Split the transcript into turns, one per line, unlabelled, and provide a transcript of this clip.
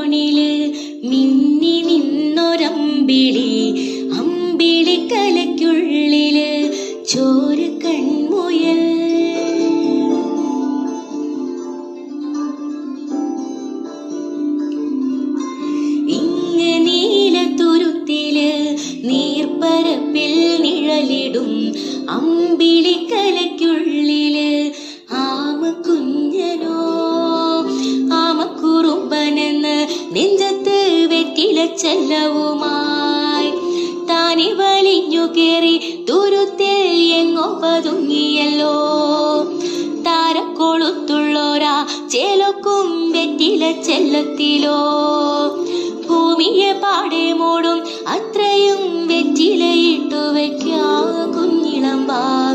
കോണില് മിന്നി നിന്നൊരമ്പിളി, അമ്പിളിക്കലയ്ക്കുള്ളില് ചോര കൺമുയൽ. ഇങ്ങ് നീലത്തുരുത്തില് നീർപ്പരപ്പിൽ നിഴലിടും അമ്പിളിക്കലയ്ക്കുള്ളില് ആമക്കുഞ്ഞനോ, ആമക്കുറുമ്പനെന്ന് നെഞ്ചത്ത് വെറ്റിലച്ചെല്ലവുമായി താനെ വലിഞ്ഞു കേറി തുരുത്തിൽ എങ്ങോ പതുങ്ങിയല്ലോ. താരക്കൊളുത്തുള്ളോരാ ചേലൊക്കും വെറ്റിലച്ചെല്ലത്തിലോ. ഭൂമിയെ പാടെ മൂടും അത്രയും വെറ്റിലയിട്ടു വയ്ക്കാ കുഞ്ഞിളമ്പാ.